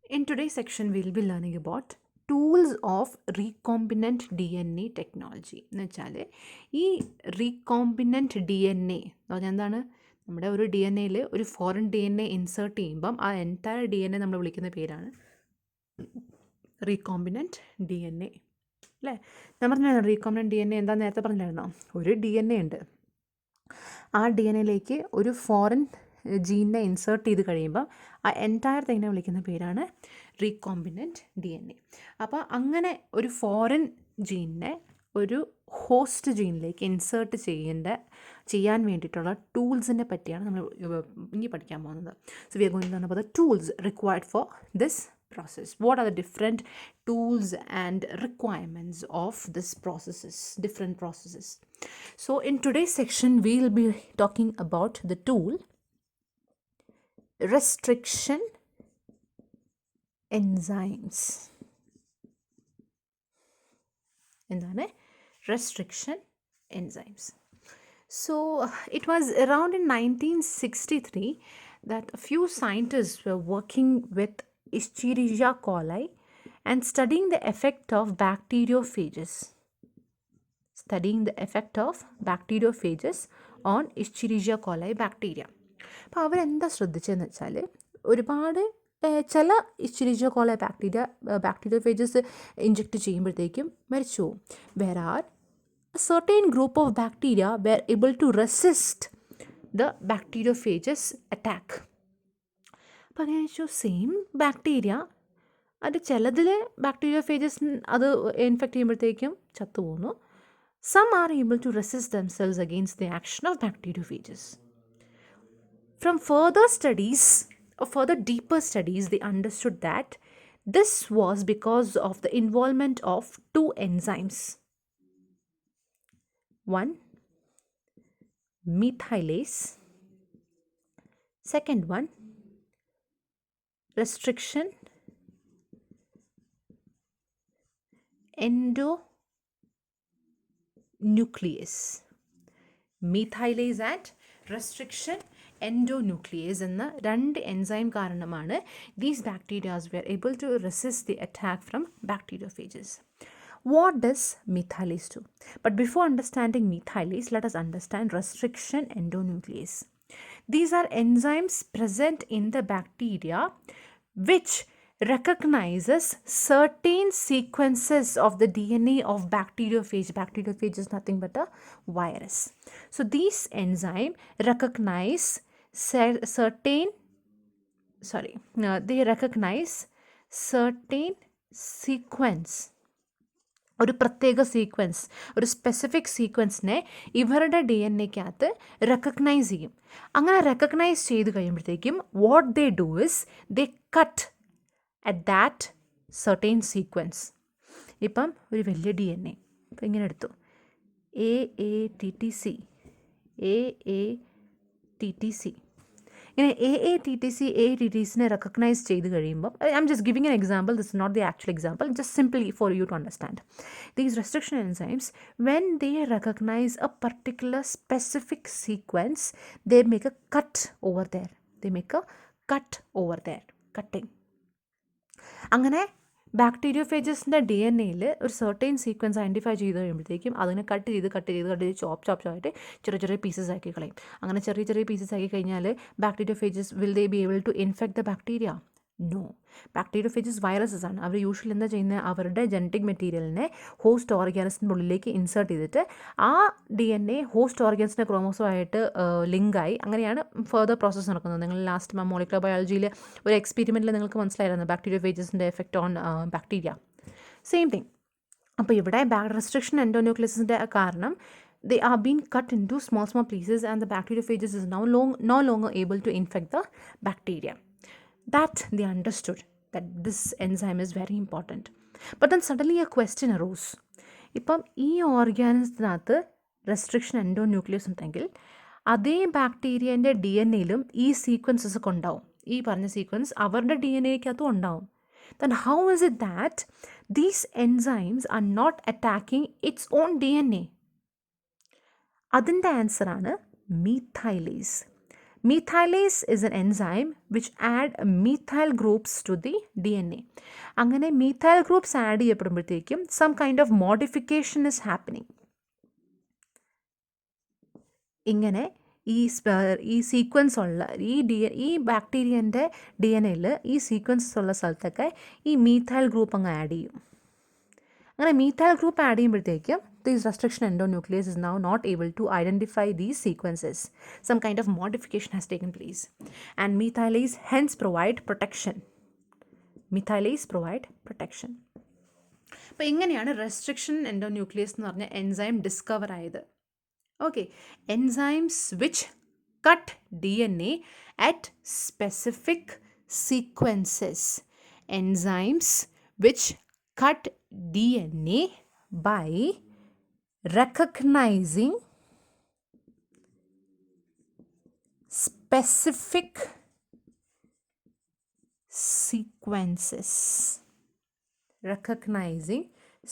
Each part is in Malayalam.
In today's section, we'll be learning about tools of recombinant DNA technology. എന്ന് വെച്ചാൽ ഈ റീകോമ്പിനൻറ്റ് ഡി എൻ എ എന്ന് പറഞ്ഞാൽ എന്താണ്? നമ്മുടെ ഒരു ഡി എൻ എയിൽ ഒരു foreign D N A insert ചെയ്യുമ്പം ആ എൻറ്റയർ ഡി എൻ എ നമ്മൾ വിളിക്കുന്ന പേരാണ് റീകോമ്പിനൻറ്റ് ഡി എൻ എ അല്ലേ? ഞാൻ പറഞ്ഞായിരുന്നു റീകോമ്പിനൻറ്റ് ഡി എൻ എ എന്താ നേരത്തെ പറഞ്ഞില്ലായിരുന്നോ? ഒരു ഡി എൻ എ ഉണ്ട്, ആ ഡി എൻ എയിലേക്ക് ഒരു ഫോറിൻ ജീനിനെ ഇൻസേർട്ട് ചെയ്ത് കഴിയുമ്പോൾ ആ എൻറ്റയർ തിങ്ങിനെ വിളിക്കുന്ന പേരാണ് റീകോമ്പിനൻറ്റ് ഡി എൻ എ. അപ്പോൾ അങ്ങനെ ഒരു ഫോറിൻ ജീനിനെ ഒരു ഹോസ്റ്റ് ജീനിലേക്ക് ഇൻസേർട്ട് ചെയ്യാൻ വേണ്ടിയിട്ടുള്ള ടൂൾസിനെ പറ്റിയാണ് നമ്മൾ ഇനി പഠിക്കാൻ പോകുന്നത്. So we are going to learn about the tools required for this process. What are the different tools and requirements of this processes, different processes? So in today's section we'll be talking about the tool restriction enzymes. എന്താണ് restriction enzymes? So it was around in 1963 that a few scientists were working with Escherichia coli and studying the effect of bacteriophages. On Escherichia coli bacteria. അപ്പോൾ അവരെന്താ ശ്രദ്ധിച്ചതെന്ന് വെച്ചാൽ ഒരുപാട് ചില ഇസ്ചെരിച്ചിയ കോള ബാക്ടീരിയോഫേജസ് ഇഞ്ചെക്റ്റ് ചെയ്യുമ്പോഴത്തേക്കും മരിച്ചു പോകും. Where are certain group of bacteria were able to resist the bacteriophages attack. അപ്പോൾ അങ്ങനെ വെച്ചു സെയിം ബാക്ടീരിയ അത് ചിലതിൽ ബാക്ടീരിയോഫേജസ് അത് ഇൻഫെക്റ്റ് ചെയ്യുമ്പോഴത്തേക്കും ചത്തുപോകുന്നു. Some are able to resist themselves against the action of bacteriophages. From further deeper studies, they understood that this was because of the involvement of two enzymes. One, methylase. Second one, restriction endonuclease. Methylase and restriction endonuclease എന്ന രണ്ട് എൻസൈം കാരണമാണ് these bacteria were able to resist the attack from bacteriophages. What does methylase do? But before understanding methylase, let us understand restriction endonuclease. These are enzymes present in the bacteria which recognizes certain sequences of the DNA of bacteriophage. Bacteriophage is nothing but a virus. So these enzymes recognize certain sequence, ഒരു പ്രത്യേക സീക്വൻസ്, ഒരു സ്പെസിഫിക് സീക്വൻസിനെ ഇവരുടെ ഡി എൻ എക്കകത്ത് റെക്കഗ്നൈസ് ചെയ്യും. അങ്ങനെ റെക്കഗ്നൈസ് ചെയ്ത് കഴിയുമ്പോഴത്തേക്കും what they do is they cut at that certain sequence. ഇപ്പം ഒരു വലിയ ഡി എൻ എ ഇപ്പം ഇങ്ങനെ എടുത്തു AATTC ഇങ്ങനെ AATTCനെ റെക്കഗ്നൈസ് ചെയ്ത് കഴിയുമ്പോൾ I'm just giving an example, this is not the actual example, just simply for you to understand. These restriction enzymes when they recognise a particular specific sequence they make a cut over there, cutting. അങ്ങനെ ബാക്ടീരിയോഫേജസിൻ്റെ ഡി എൻ എയിൽ ഒരു സർട്ടൈൻ സീക്വൻസ് ഐഡൻറ്റിഫൈ ചെയ്ത് കഴിയുമ്പോഴത്തേക്കും അതിനെ കട്ട് ചെയ്ത് ചോപ്പായിട്ട് ചെറിയ പീസസ് ആക്കി കളയും. അങ്ങനെ ചെറിയ പീസസ് ആക്കി കഴിഞ്ഞാൽ bacteriophages will they be able to infect the bacteria? No. Bacteriophages viruses ആണ്. അവർ യൂഷ്വലി എന്താ ചെയ്യുന്നത്, അവരുടെ ജനറ്റിക് മെറ്റീരിയലിനെ ഹോസ്റ്റ് ഓർഗാനിസിൻ്റെ ഉള്ളിലേക്ക് ഇൻസേർട്ട് ചെയ്തിട്ട് ആ ഡി എൻ എ ഹോസ്റ്റ് ഓർഗാനിസിൻ്റെ ക്രോമോസോമായിട്ട് ലിങ്കായി അങ്ങനെയാണ് ഫർദർ പ്രോസസ്സ് നടക്കുന്നത്. നിങ്ങൾ ലാസ്റ്റ് മോളിക്കുലർ ബയോളജിയിൽ ഒരു എക്സ്പെരിമെൻറ്റിൽ നിങ്ങൾക്ക് മനസ്സിലായിരുന്നു ബാക്ടീരിയോഫേജസിൻ്റെ effect on bacteria. Same thing. അപ്പോൾ ഇവിടെ റെസ്ട്രിക്ഷൻ എൻഡോന്യൂക്ലിയസിൻ്റെ കാരണം they are being cut into small pieces and the bacteriophages is no longer able to infect the bacteria. That they understood that this enzyme is very important. But then suddenly a question arose. ഇപ്പം ഈ ഓർഗാനിസത്തിനകത്ത് റെസ്ട്രിക്ഷൻ എൻഡോന്യൂക്ലിയസ് ഉണ്ടെങ്കിൽ അതേ ബാക്ടീരിയൻ്റെ ഡി എൻ എയിലും ഈ സീക്വൻസസ് ഒക്കെ ഉണ്ടാവും. ഈ പറഞ്ഞ സീക്വൻസ് അവരുടെ ഡി എൻ എക്കകത്തും ഉണ്ടാവും. Then how is it that these enzymes are not attacking its own DNA? അതിൻ്റെ ആൻസറാണ് മീഥൈലേസ്. Methylase is an enzyme which add methyl groups to the DNA. അങ്ങനെ methyl groups add ചെയ്യപ്പെടുമ്പോഴത്തേക്കും some kind of modification is happening. ഇങ്ങനെ ഈ സീക്വൻസ് ഉള്ള ഈ ബാക്ടീരിയൻ്റെ DNA-യിൽ ഈ സീക്വൻസ് ഉള്ള സ്ഥലത്തൊക്കെ ഈ മീഥൈൽ ഗ്രൂപ്പ് അങ്ങ് ആഡ് ചെയ്യും. അങ്ങനെ മീഥൈൽ ഗ്രൂപ്പ് ആഡ് ചെയ്യുമ്പോഴത്തേക്കും this restriction endonuclease is now not able to identify these sequences. Some kind of modification has taken place. And methylase hence provide protection. Methylase provide protection. അപ്പോൾ ഇങ്ങനെയാണ് റെസ്ട്രിക്ഷൻ എൻഡോന്യൂക്ലിയസ് എന്ന് പറഞ്ഞ എൻസൈം ഡിസ്കവർ ആയത്. Okay, enzymes which cut DNA at specific sequences. Enzymes which cut DNA by recognizing specific sequences. Recognizing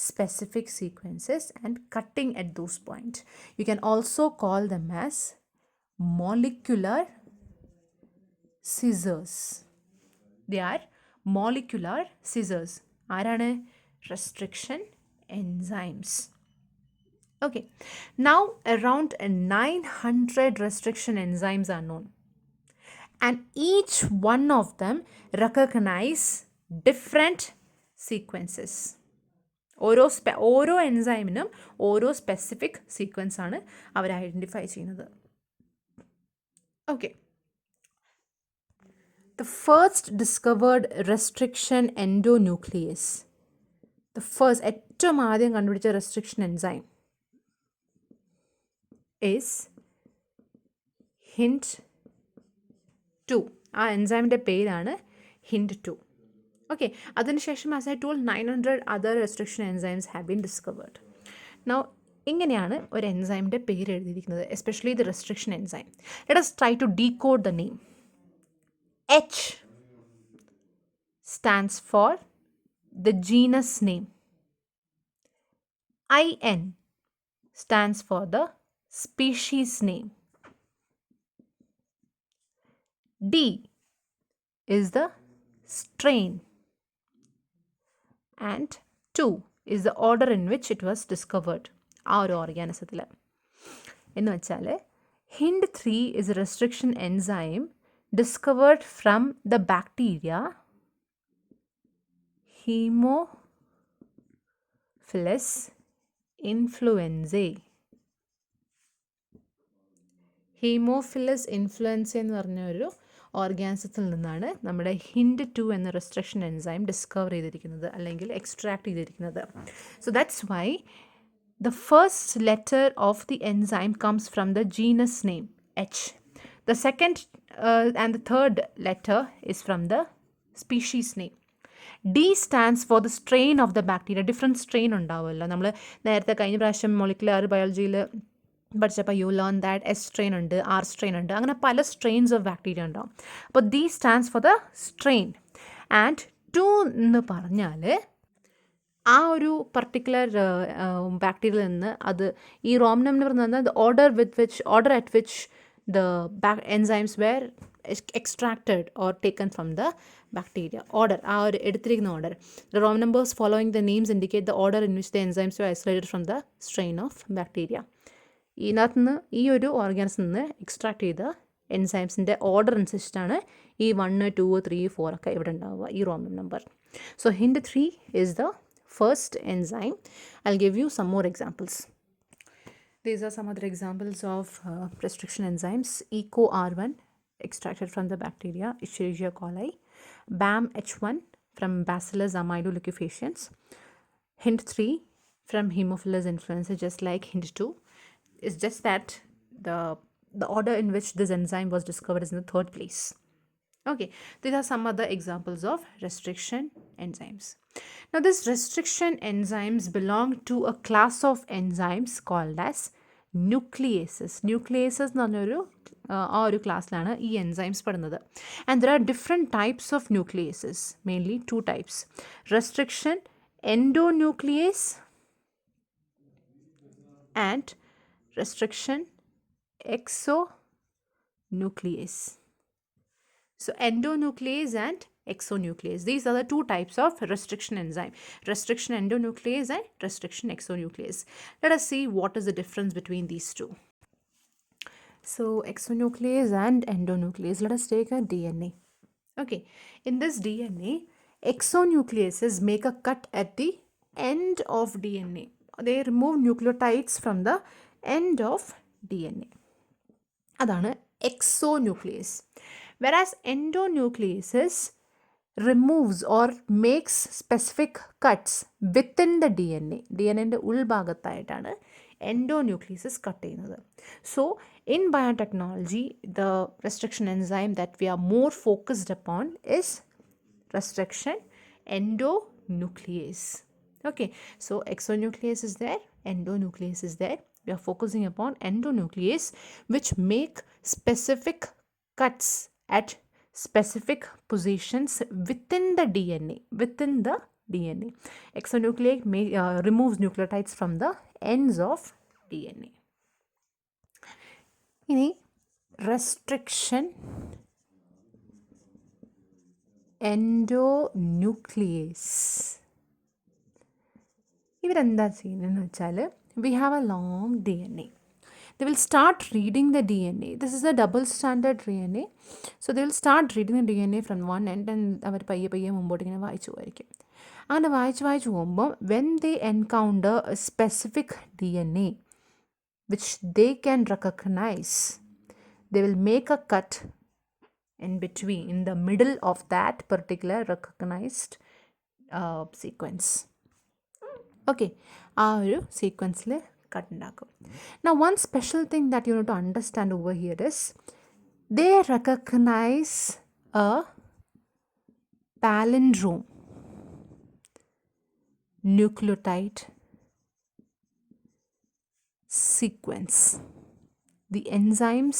specific sequences and cutting at those points. You can also call them as molecular scissors. They are molecular scissors. ആരാണ്? Restriction enzymes. Okay, now around 900 restriction enzymes are known, and each one of them recognize different sequences. ഓരോ എൻസൈമിനും ഓരോ സ്പെസിഫിക് സീക്വൻസ് ആണ് അവർ ഐഡൻറ്റിഫൈ ചെയ്യുന്നത്. Okay, the first discovered restriction endonuclease, ഏറ്റവും ആദ്യം കണ്ടുപിടിച്ച റെസ്ട്രിക്ഷൻ എൻസൈം is HINT2. ആ എൻസൈമിൻ്റെ പേരാണ് HINT2. Okay, അതിനുശേഷം as I told 900 other restriction enzymes have been discovered. Now ഇങ്ങനെയാണ് ഒരു എൻസൈമിൻ്റെ പേര് എഴുതിയിരിക്കുന്നത്, especially the restriction enzyme. Let us try to decode the name. H stands for the genus name. IN stands for the species name. D is the strain. And 2 is the order in which it was discovered. ആ ഒരു ഓർഗാനിസത്തിൽ എന്ന് വെച്ചാൽ HINT3 is a restriction enzyme discovered from the bacteria Haemophilus influenzae. Haemophilus influenza എന്ന് പറഞ്ഞ ഒരു ഓർഗാനിസത്തിൽ നിന്നാണ് നമ്മുടെ HINT2 എന്ന റെസ്ട്രിക്ഷൻ എൻസൈം ഡിസ്കവർ ചെയ്തിരിക്കുന്നത് അല്ലെങ്കിൽ എക്സ്ട്രാക്ട് ചെയ്തിരിക്കുന്നത്. So that's why the first letter of the enzyme comes from the genus name H. The second and the third letter is from the species name. D stands for the strain of the bacteria. Different strain ഉണ്ടാവുമല്ലോ. നമ്മൾ നേരത്തെ കഴിഞ്ഞ പ്രാവശ്യം മോളിക്കുലർ ബയോളജിയിൽ പഠിച്ചപ്പോൾ you learn that S strain ഉണ്ട്, R സ്ട്രെയിൻ ഉണ്ട്, അങ്ങനെ പല സ്ട്രെയിൻസ് ഓഫ് ബാക്ടീരിയ ഉണ്ടാവും. അപ്പോൾ D stands for the strain. And 2 എന്ന് പറഞ്ഞാൽ ആ ഒരു പർട്ടിക്കുലർ ബാക്ടീരിയയിൽ നിന്ന് അത് ഈ റോംനം എന്ന് പറയുന്നത് order at which the enzymes were extracted or taken from the bacteria. Order, ആ ഒരു എടുത്തിരിക്കുന്ന order. The row numbers following the names indicate the order in which the enzymes were isolated from the strain of bacteria. ഇതിനകത്ത് നിന്ന് ഈ ഒരു ഓർഗാനിസിൽ നിന്ന് എക്സ്ട്രാക്ട് ചെയ്ത എൻസൈംസിൻ്റെ ഓർഡർ അനുസരിച്ചിട്ടാണ് ഈ 1, 2, 3, 4 ഒക്കെ ഇവിടെ ഉണ്ടാവുക, ഈ Roman number. So HINT3 is the first enzyme. I'll give you some more examples. These are some other examples of restriction enzymes. EcoR1 extracted from the bacteria Escherichia coli. BAMH1 from Bacillus amoebilofaciens. HINT3 from Haemophilus influenzae, just like HINT2. It's just that the order in which this enzyme was discovered is in the third place. Okay, these are some other examples of restriction enzymes. Now, these restriction enzymes belong to a class of enzymes called as nucleases. Nucleases എന്ന് പറഞ്ഞൊരു ആ ഒരു ക്ലാസ്സിലാണ് ഈ എൻസൈംസ് പെടുന്നത്. And there are different types of nucleases, mainly 2 types. Restriction endonuclease and restriction exonuclease. endonuclease. So endonuclease and exonuclease. These are the two types of restriction enzyme. Restriction endonuclease and restriction exonuclease. Let us see what is the difference between these two. So exonuclease and endonuclease. Let us take a DNA. Okay, in this DNA, exonucleases make a cut at the end of DNA. They remove nucleotides from the end of DNA. അതാണ് exonuclease. Whereas endonucleases removes or makes specific cuts within the DNA. DNAൻ്റെ ഉൾഭാഗത്തായിട്ടാണ് endonucleases cut ചെയ്യുന്നത്. So in biotechnology, the restriction enzyme that we are more focused upon is restriction endonuclease. Okay, so exonuclease is there, endonuclease is there. We are focusing upon endonuclease, which make specific cuts at specific positions within the DNA. Exonuclease removes nucleotides from the ends of DNA. ഇനി restriction endonuclease. ഇവരെന്താ ചെയ്യുന്നതെന്ന് വെച്ചാൽ we have a long DNA. They will start reading the DNA. This is a double stranded DNA. So they will start reading the DNA from one end and അവർ പയ്യെ മുമ്പോട്ട് ഇങ്ങനെ വായിച്ചു പോയിരിക്കും. അങ്ങനെ വായിച്ചു പോകുമ്പോൾ when they encounter a specific DNA which they can recognize, they will make a cut in between, in the middle of that particular recognized sequence. Okay, ആ ഒരു സീക്വൻസിൽ കട്ട് ഉണ്ടാക്കും. Now one special thing that you need to understand over here is they recognize a palindrome nucleotide sequence. The enzymes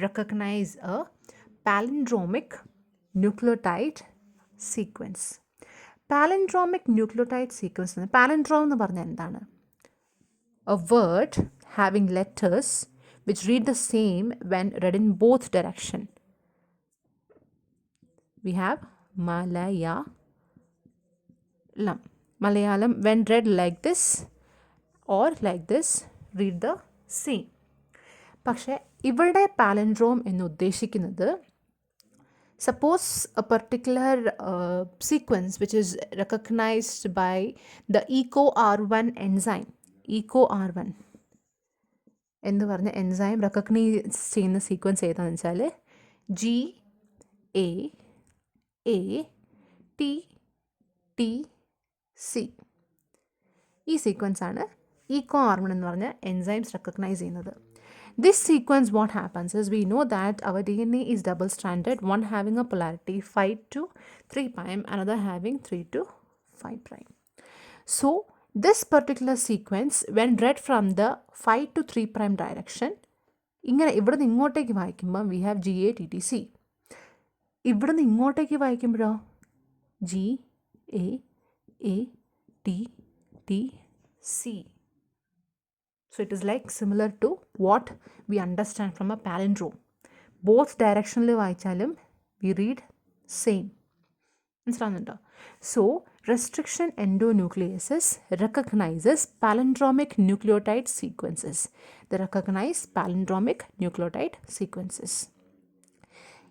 recognize a palindromic nucleotide sequence. Palindromic nucleotide sequence. Palindrome എന്ന് പറഞ്ഞാൽ എന്താണ്? A word having letters which read the same when read in both direction. We have Malayalam. Malayalam, when read like this or like this, read the same. പക്ഷേ ഇവിടെ പാലൻഡ്രോം എന്ന് ഉദ്ദേശിക്കുന്നത് suppose a particular sequence which is recognized by the EcoR1 enzyme. EcoR1 എന്ന് പറഞ്ഞ എൻസൈം റെക്കഗ്നൈസ് ചെയ്യുന്ന സീക്വൻസ് ഏതാണെന്ന് വെച്ചാൽ GAATTC. ഈ സീക്വൻസാണ് EcoR1 എന്ന് പറഞ്ഞ എൻസൈംസ് റെക്കഗ്നൈസ് ചെയ്യുന്നത്. This sequence, what happens is we know that our DNA is double stranded, one having a polarity 5 to 3 prime, another having 3 to 5 prime. So this particular sequence, when read from the 5 to 3 prime direction, ഇങ്ങനെ ഇവിടുന്ന് ഇങ്ങോട്ടേക്ക് വായിക്കുമ്പോൾ we have GATTC. ഇവിടുന്ന് ഇങ്ങോട്ടേക്ക് വായിക്കുമ്പോഴോ GAATTC. So it is like similar to what we understand from a palindrome. Both directionally വായിച്ചാലും we read same. മനസ്സിലാവുന്നുണ്ടോ? So restriction endonucleases recognizes palindromic nucleotide sequences. They recognize palindromic nucleotide sequences.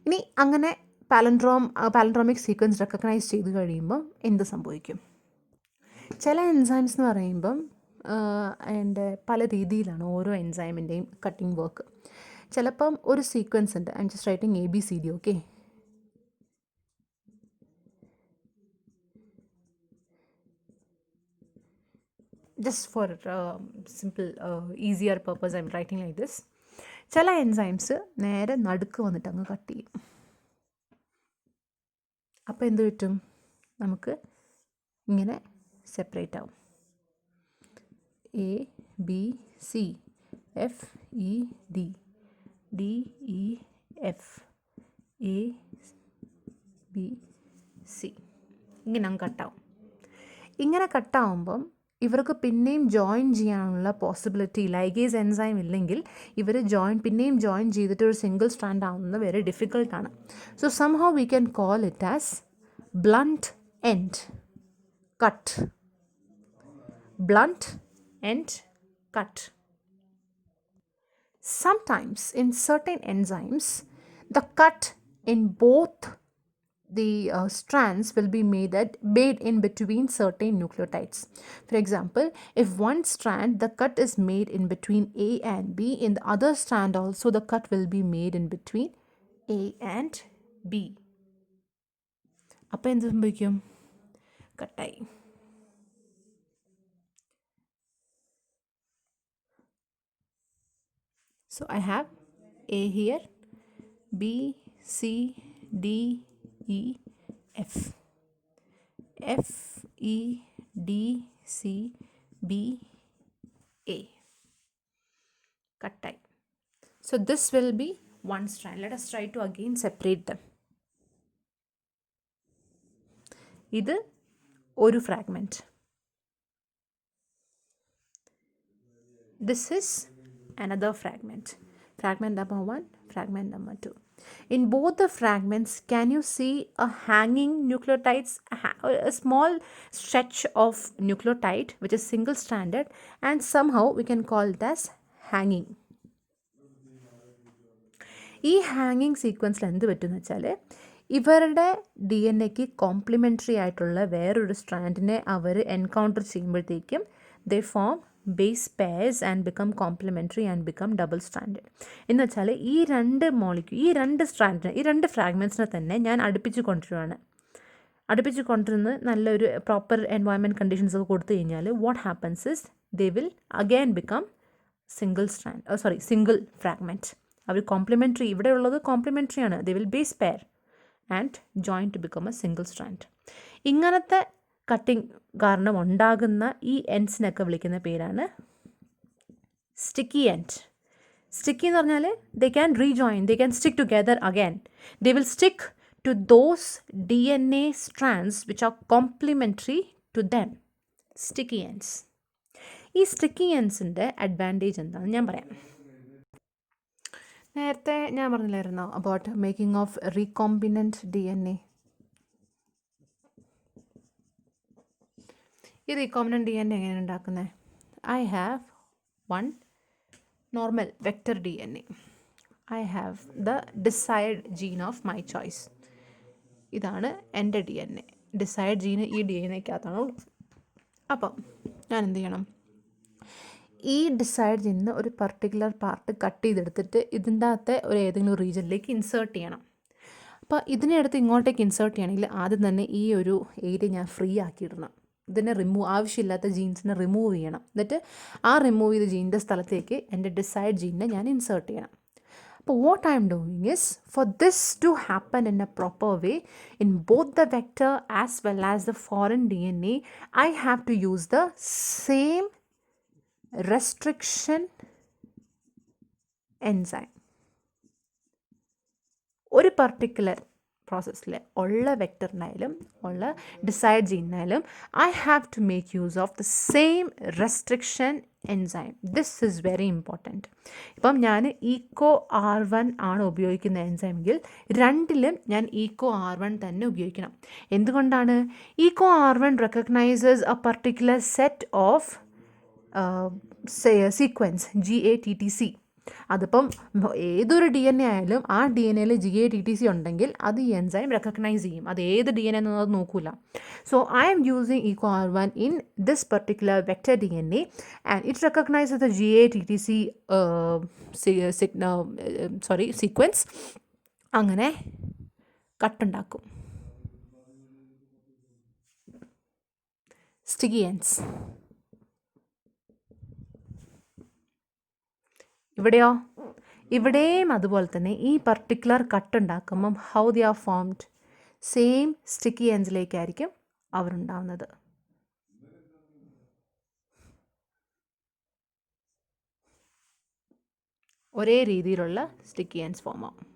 ഇനി അങ്ങനെ പാലൻഡ്രോമിക് സീക്വൻസ് റെക്കഗ്നൈസ് ചെയ്ത് കഴിയുമ്പം എന്ത് സംഭവിക്കും? ചില എൻസൈംസ് എന്ന് പറയുമ്പം അതിൻ്റെ പല രീതിയിലാണ് ഓരോ എൻസൈമിൻ്റെയും കട്ടിംഗ് വർക്ക്. ചിലപ്പം ഒരു സീക്വൻസ് ഉണ്ട്. I am just writing ABCD. Okay, just for simple easier purpose I'm writing like this. ചില എൻസൈംസ് നേരെ നടുക്ക് വന്നിട്ട് അങ്ങ് കട്ട് ചെയ്യും. അപ്പോൾ എന്ത് പറ്റും? നമുക്ക് ഇങ്ങനെ സെപ്പറേറ്റ് ആവും. ABC, FED, DEF, ABC. ഇങ്ങനെ അങ്ങ് കട്ടാവും. ഇങ്ങനെ കട്ടാവുമ്പം ഇവർക്ക് പിന്നെയും ജോയിൻ ചെയ്യാനുള്ള പോസിബിലിറ്റി ലൈഗേസ് എൻസൈം ഇല്ലെങ്കിൽ ഇവർ പിന്നെയും ജോയിൻ ചെയ്തിട്ട് ഒരു സിംഗിൾ സ്ട്രാൻഡ് ആവുന്നത് വെരി ഡിഫിക്കൾട്ടാണ്. So somehow we can call it as blunt end cut. Blunt end cut. Sometimes in certain enzymes, the cut in both the strands will be made in between certain nucleotides. For example, if one strand the cut is made in between A and B, in the other strand also the cut will be made in between A and B. അപ്പോൾ എന്ത് സംഭവിക്കും? കട്ടായി. So I have A here, B, C, D, E, F. F, E, D, C, B, A. Cut type. So this will be one strand. Let us try to again separate them. ഇത് ഒരു fragment. This is another fragment. Fragment number 1, fragment number 2. In both the fragments, can you see a hanging nucleotides, a small stretch of nucleotide which is single stranded, and somehow we can call it as hanging. ഈ ഹാങ്ങിങ് സീക്വൻസിൽ എന്ത് പറ്റുമെന്ന് വെച്ചാൽ ഇവരുടെ ഡി എൻ എക്ക് കോംപ്ലിമെൻ്ററി ആയിട്ടുള്ള വേറൊരു സ്ട്രാൻഡിനെ അവർ എൻകൗണ്ടർ ചെയ്യുമ്പോഴത്തേക്കും they form base pairs and become complementary and become double stranded. എന്ന് വെച്ചാൽ ഈ രണ്ട് സ്ട്രാൻഡിനെ, ഈ രണ്ട് ഫ്രാഗ്മെൻറ്റ്സിനെ തന്നെ ഞാൻ അടുപ്പിച്ച് കൊണ്ടുവരുന്ന നല്ലൊരു പ്രോപ്പർ എൻവയോൺമെൻറ്റ് കണ്ടീഷൻസ് ഒക്കെ കൊടുത്തു കഴിഞ്ഞാൽ what happens is they will again become single fragment. അവർ കോംപ്ലിമെൻ്ററി, ഇവിടെ ഉള്ളത് കോംപ്ലിമെൻ്ററി ആണ്. They will base pair and join to become a single strand. ഇങ്ങനത്തെ കട്ടിങ് കാരണം ഉണ്ടാകുന്ന ഈ എൻഡ്സിനൊക്കെ വിളിക്കുന്ന പേരാണ് സ്റ്റിക്കി എൻഡ്. സ്റ്റിക്കി എന്ന് പറഞ്ഞാൽ they can rejoin, they can stick together again. They will stick to those D N A strands which are complementary to them. Sticky ends. ഈ സ്റ്റിക്കി എൻഡ്സിൻ്റെ അഡ്വാൻറ്റേജ് എന്താണെന്ന് ഞാൻ പറയാം. നേരത്തെ ഞാൻ പറഞ്ഞില്ലായിരുന്നോ about making of recombinant D N A. ഈ റീകോംബിനൻറ്റ് ഡി എൻ എ എങ്ങനെയാണ് ഉണ്ടാക്കുന്നത്? I have one normal vector D N A. I have the desired gene of my choice. ഇതാണ് എൻ്റെ ഡി എൻ എ. ഡിസൈഡ് ജീന് ഈ ഡി എൻ എക്കകത്താണ് ഉള്ളത്. അപ്പം ഞാൻ എന്ത് ചെയ്യണം? ഈ ഡിസൈഡ് ചെയ്യുന്ന ഒരു പർട്ടിക്കുലർ പാർട്ട് കട്ട് ചെയ്തെടുത്തിട്ട് ഇതിൻ്റെ അകത്തെ ഒരു ഏതെങ്കിലും റീജിയനിലേക്ക് ഇൻസേർട്ട് ചെയ്യണം. അപ്പോൾ ഇതിനെ എടുത്ത് ഇങ്ങോട്ടേക്ക് ഇൻസേർട്ട് ചെയ്യണമെങ്കിൽ ആദ്യം തന്നെ ഈ ഒരു ഏരിയ ഞാൻ ഫ്രീ ആക്കിയിടണം. ഇതിനെ ആവശ്യമില്ലാത്ത ജീൻസിനെ റിമൂവ് ചെയ്യണം. എന്നിട്ട് ആ റിമൂവ് ചെയ്ത ജീനിൻ്റെ സ്ഥലത്തേക്ക് എൻ്റെ ഡിസൈഡ് ജീനിനെ ഞാൻ ഇൻസേർട്ട് ചെയ്യണം. അപ്പോൾ what I am doing is, for this to happen in a proper way in both the vector as well as the foreign D N A, I have to use the same restriction enzyme. ഒരു പർട്ടിക്കുലർ പ്രോസസ്സിൽ ഉള്ള വെക്ടറിനായാലും ഉള്ള ഡിസൈഡ് ജീനായാലും I have to make use of the same restriction enzyme. This is very important. ഇപ്പം ഞാൻ EcoR1 ആണ് ഉപയോഗിക്കുന്ന എൻസൈമെങ്കിൽ രണ്ടിലും ഞാൻ EcoR1 തന്നെ ഉപയോഗിക്കണം. എന്തുകൊണ്ടാണ്? EcoR1 recognises A particular set of sequence GATTC. അതിപ്പം ഏതൊരു ഡി എൻ എ ആയാലും ആ ഡി എൻ എയിൽ GATTC ഉണ്ടെങ്കിൽ അത് ഈ എൻസൈം റെക്കഗ്നൈസ് ചെയ്യും. അത് ഏത് ഡി എൻ എ എന്നത് നോക്കൂല. So I am using EcoR1 in this particular vector D N A and it recognises the GATTC sequence. അങ്ങനെ കട്ടുണ്ടാക്കും. Sticky ends. ഇവിടെയും അതുപോലെ തന്നെ ഈ പർട്ടിക്കുലർ കട്ട് ഉണ്ടാക്കുമ്പം how they are formed, same sticky എൻഡ്സിലേക്കായിരിക്കും അവരുണ്ടാവുന്നത്. ഒരേ രീതിയിലുള്ള സ്റ്റിക്കി എൻഡ്സ് ഫോം ആവും.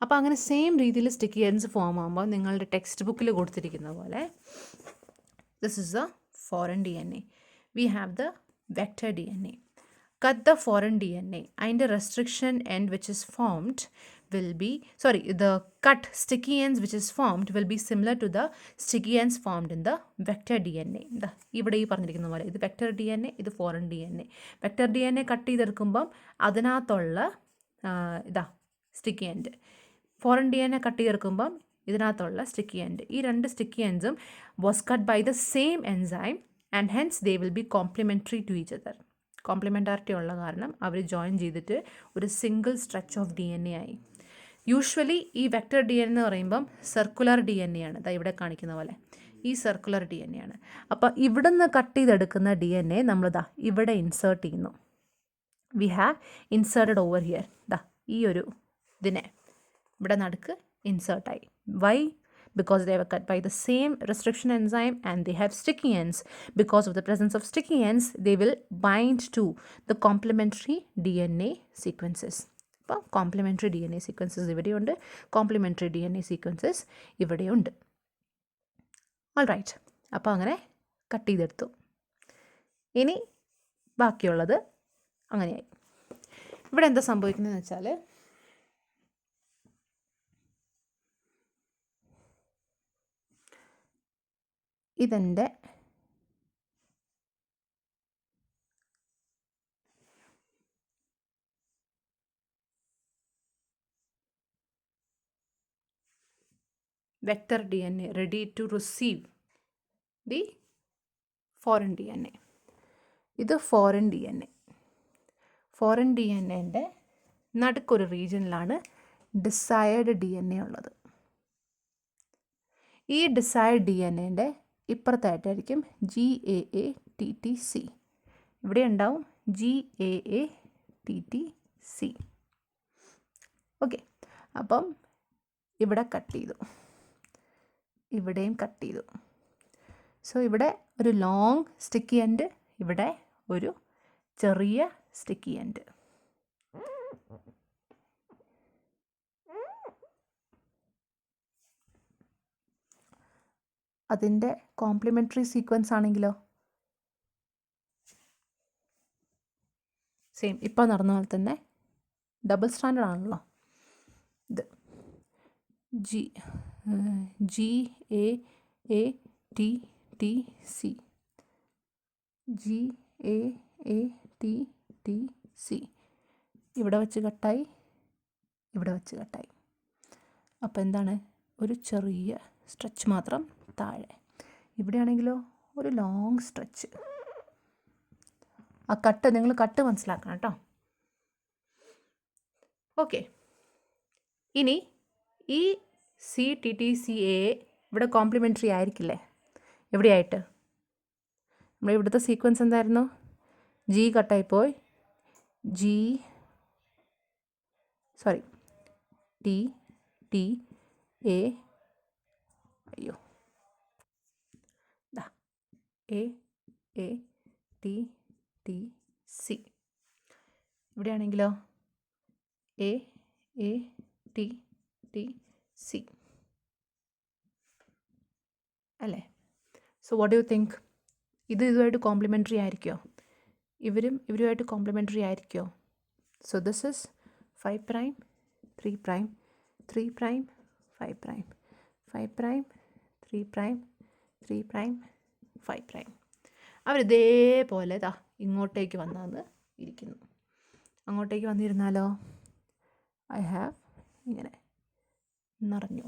അപ്പോൾ അങ്ങനെ സെയിം രീതിയിൽ സ്റ്റിക്കി എൻഡ്സ് ഫോം ആകുമ്പോൾ നിങ്ങളുടെ ടെക്സ്റ്റ് ബുക്കിൽ കൊടുത്തിരിക്കുന്ന പോലെ this is A foreign DNA. We have the vector DNA. Cut the foreign DNA. അതിൻ്റെ restriction end which is formed will be, the cut sticky ends which is formed will be similar to the sticky ends formed in the vector DNA. ഇവിടെ ഈ പറഞ്ഞിരിക്കുന്ന പോലെ ഇത് vector DNA, ഇത് foreign DNA. vector DNA cut ചെയ്തെടുക്കുമ്പം അതിനകത്തുള്ള sticky end, foreign DNA cut ചെയ്തെടുക്കുമ്പം ഇതിനകത്തുള്ള സ്റ്റിക്കി എൻഡ്, ഈ രണ്ട് സ്റ്റിക്കി എൻഡ്സും was cut by the same enzyme and hence they will be complementary to each other. Complementarity ഉള്ള കാരണം അവർ ജോയിൻ ചെയ്തിട്ട് ഒരു സിംഗിൾ സ്ട്രെച്ച് ഓഫ് DNA ആയി. യൂഷ്വലി ഈ വെക്റ്റർ DNA എന്ന് പറയുമ്പം സർക്കുലർ DNA ആണ്, ദാ ഇവിടെ കാണിക്കുന്ന പോലെ ഈ സർക്കുലർ DNA ആണ്. അപ്പോൾ ഇവിടെ നിന്ന് കട്ട് ചെയ്തെടുക്കുന്ന DNA നമ്മളിതാ ഇവിടെ ഇൻസേർട്ട് ചെയ്യുന്നു. We have inserted over here, ഈ ഒരു ഇതിനെ ഇവിടെ നടുക്ക് ഇൻസേർട്ടായി. Y? Because they were cut by the same restriction enzyme and they have sticky ends. Because of the presence of sticky ends, they will bind to the complementary DNA sequences. അപ്പോൾ കോംപ്ലിമെൻ്ററി DNA sequences ഇവിടെയുണ്ട്, കോംപ്ലിമെൻ്ററി DNA sequences ഇവിടെയുണ്ട്. ഓൾ റൈറ്റ്, അപ്പോൾ അങ്ങനെ കട്ട് ചെയ്തെടുത്തു. ഇനി ബാക്കിയുള്ളത് അങ്ങനെയായി. ഇവിടെ എന്താ സംഭവിക്കുന്നതെന്ന് വെച്ചാൽ ഇതെൻ്റെ vector DNA ready to receive the foreign DNA. ഇത് ഫോറിൻ DNA. ഫോറിൻ DNAൻ്റെ നടുക്കൊരു റീജിയനിലാണ് ഡിസൈർഡ് DNA ഉള്ളത്. ഈ ഡിസൈർഡ് DNAൻ്റെ ഇപ്പുറത്തായിട്ടായിരിക്കും GAATTC. ഇവിടെ ഉണ്ടാവും GAATTC. ഓക്കെ, അപ്പം ഇവിടെ കട്ട് ചെയ്തു, ഇവിടെയും കട്ട് ചെയ്തു. സോ ഇവിടെ ഒരു ലോങ് സ്റ്റിക്കി എൻഡ്, ഇവിടെ ഒരു ചെറിയ സ്റ്റിക്കി എൻഡ്. അതിൻ്റെ കോംപ്ലിമെൻ്ററി സീക്വൻസ് ആണെങ്കിലോ സെയിം ഇപ്പോൾ നടന്ന പോലെ തന്നെ ഡബിൾ സ്റ്റാൻഡേർഡ് ആണല്ലോ. ഇത് GAATTC ഇവിടെ വെച്ച് കട്ടായി, ഇവിടെ വെച്ച് കട്ടായി. അപ്പോൾ എന്താണ്, ഒരു ചെറിയ സ്ട്രെച്ച് മാത്രം താഴെ. ഇവിടെയാണെങ്കിലോ ഒരു ലോങ് സ്ട്രെച്ച്. ആ കട്ട് നിങ്ങൾ കട്ട് മനസ്സിലാക്കണം കേട്ടോ. ഓക്കെ, ഇനി ഈ CTTCA ഇവിടെ കോംപ്ലിമെൻ്ററി ആയിരിക്കില്ലേ? എവിടെയായിട്ട് നമ്മുടെ ഇവിടുത്തെ സീക്വൻസ് എന്തായിരുന്നു? G കട്ടായിപ്പോയി, TTA AATTC. ഇവിടെയാണെങ്കിലോ AATTC അല്ലേ? So what do you think? ഇതുമായിട്ട് കോംപ്ലിമെൻ്ററി ആയിരിക്കുമോ? ഇവരുമായിട്ട് കോംപ്ലിമെൻ്ററി ആയിരിക്കുമോ? So this is 5 prime 3 prime 3 prime 5 prime 5 prime 3 prime 3 prime 5 prime. അവരിതേപോലെ ഇങ്ങോട്ടേക്ക് വന്നാന്ന് ഇരിക്കുന്നു. അങ്ങോട്ടേക്ക് വന്നിരുന്നാലോ ഐ ഹാവ് ഇങ്ങനെ നിറഞ്ഞു.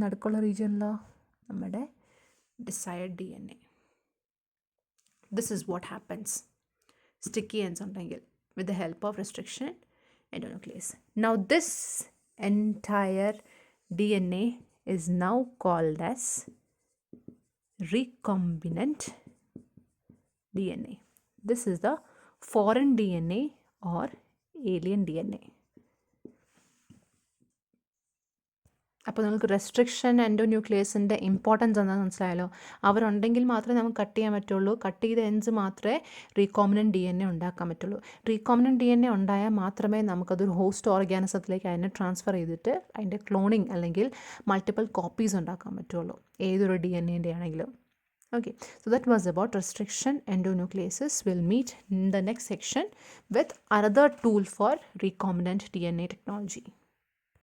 നടുക്കുള്ള റീജിയനിലോ നമ്മുടെ desired DNA. This is what happens sticky ends ഉണ്ടെങ്കിൽ with the help of restriction endonuclease. Now this entire DNA is now called as recombinant DNA. This is the foreign DNA or alien DNA. അപ്പോൾ നിങ്ങൾക്ക് റെസ്ട്രിക്ഷൻ എൻഡോന്യൂക്ലിയസിൻ്റെ ഇമ്പോർട്ടൻസ് എന്താണെന്ന് മനസ്സിലായല്ലോ. അവരുണ്ടെങ്കിൽ മാത്രമേ നമുക്ക് കട്ട് ചെയ്യാൻ പറ്റുള്ളൂ. കട്ട് ചെയ്ത എൻസ് മാത്രമേ റീകോമിനൻറ്റ് DNA ഉണ്ടാക്കാൻ പറ്റുള്ളൂ. റീകോമിനൻറ്റ് DNA ഉണ്ടായാൽ മാത്രമേ നമുക്കതൊരു ഹോസ്റ്റ് ഓർഗാനിസത്തിലേക്ക് അതിനെ ട്രാൻസ്ഫർ ചെയ്തിട്ട് അതിൻ്റെ ക്ലോണിങ് അല്ലെങ്കിൽ മൾട്ടിപ്പിൾ കോപ്പീസ് ഉണ്ടാക്കാൻ പറ്റുള്ളൂ, ഏതൊരു DNA ആണെങ്കിലും. Okay, so that was about restriction endonucleases. We'll meet in the next section with another tool for recombinant DNA technology.